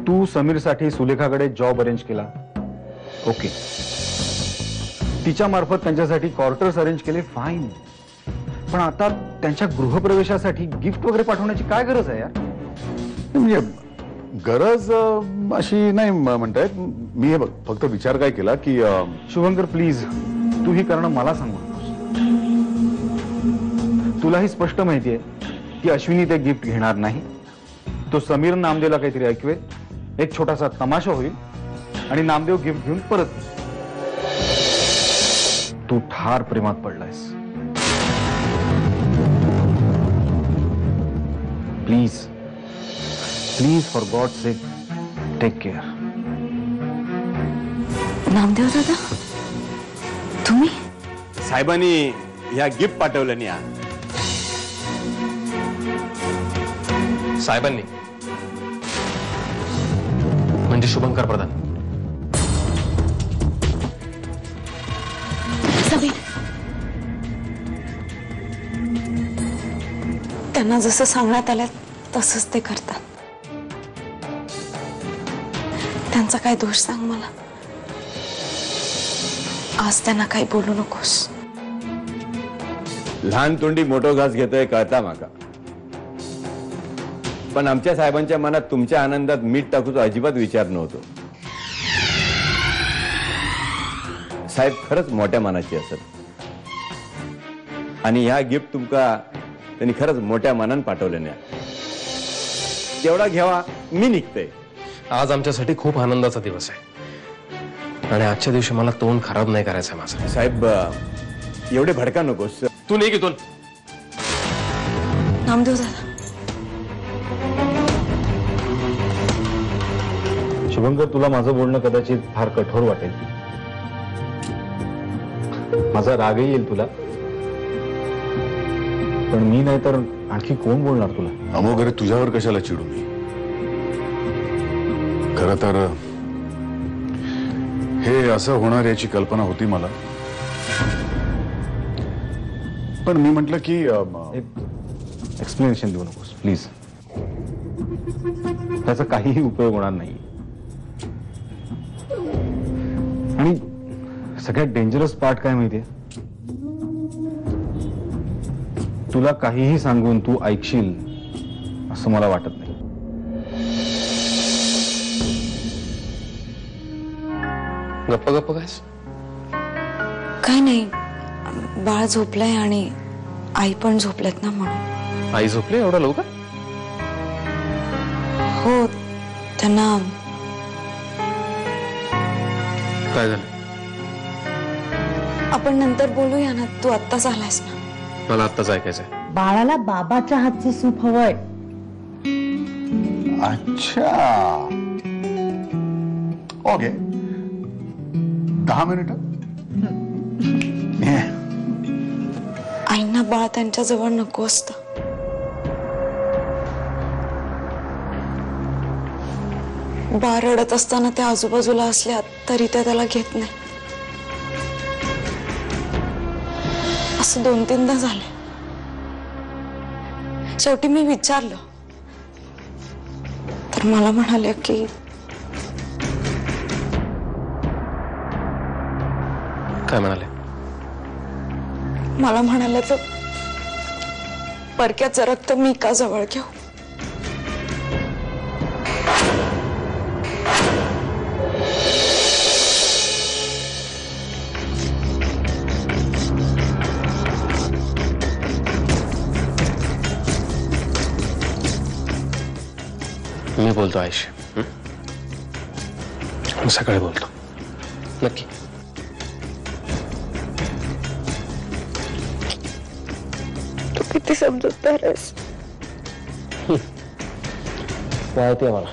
तू समीरसाठी सुलेखाकडे job arrange केला, okay. तिच्या मार्फत त्यांच्यासाठी क्वार्टर्स अरेंज केले, फाईन. पण आता त्यांच्या गृहप्रवेशासाठी गिफ्ट वगैरे पाठवण्याची काय गरज आहे यार? म्हणजे गरज अशी नाही म्हणतायत. मी हे फक्त विचार काय केला की शुभंकर प्लीज, तू ही करणं मला सांगू नकोस. तुलाही स्पष्ट माहिती आहे की अश्विनी ते गिफ्ट घेणार नाही. तो समीर नामदेवला काहीतरी ऐकवेल, एक छोटासा तमाशा होईल आणि नामदेव गिफ्ट घेऊन परत येईल. तू ठार प्रेमात पडलायस. Please please, for god sake, take care. Namdev दादा, तुम्ही? साहेबांनी ह्या गिफ्ट पाठवलं नाही. साहेबांनी म्हणजे शुभंकर प्रधान. समीर, त्यांना जसं सांगण्यात आलं तसंच ते करतात. त्यांचा काय दोष सांग मला. आज त्यांना काही बोलू नकोस. लहान तोंडी मोठो घास घेतोय कळता माका, पण आमच्या साहेबांच्या मनात तुमच्या आनंदात मीठ टाकूचा अजिबात विचार नव्हतो. साहेब खरंच मोठ्या मनाची असत आणि ह्या गिफ्ट तुमका त्यांनी खरंच मोठ्या मनान पाठवले नाही. तेवढा घ्यावा, मी निघतोय. आज आमच्यासाठी खूप आनंदाचा दिवस आहे आणि आजच्या दिवशी मला तोंड खराब नाही करायचं आहे माझं. साहेब एवढे भडका नकोस. तू नाही घेतो. नामदेव दादा, शुभंकर, तुला माझं बोलणं कदाचित फार कठोर वाटेल, माझा रागही येईल तुला, पण मी नाही तर आणखी कोण बोलणार तुला? अमोघ, अरे तुझ्यावर कशाला चिडू मी. खरं तर हे असं होणार याची कल्पना होती मला, पण मी म्हटलं की एक्सप्लेनेशन देऊ नकोस प्लीज. त्याचा काहीही उपयोग होणार नाही. आणि सगळ्यात डेंजरस पार्ट काय माहितीये, तुला काहीही सांगून तू ऐकशील असं मला वाटत नाही. गप्प गप्प कायस? काय नाही, बाळ झोपलंय आणि आई पण झोपलेत ना म्हणून. आई झोपली एवढं लवकर? हो, त्यांना काय झालं? आपण नंतर बोलूया ना, तू आत्ताच आलायस ना. मला आत्ताच ऐकायचंय. बाळाला बाबाच्या हातचं सूप हवंय. अच्छा, ओके, 10 मिनिटं. आईंना बाळ त्यांच्या जवळ नको असतं. बाळ रडत असताना त्या आजूबाजूला असल्या तरी त्या त्याला घेत नाही. असं 2-3दा झालं. शेवटी मी विचारलं तर मला म्हणाले की काय म्हणाले? मला म्हणाले तर परक्याचं रक्त मी का जवळ घेऊ. मी बोलतो आईशी. मी सकाळी बोलतो नक्की. तू किती समजूतदार आहेस. माहिती आहे मला.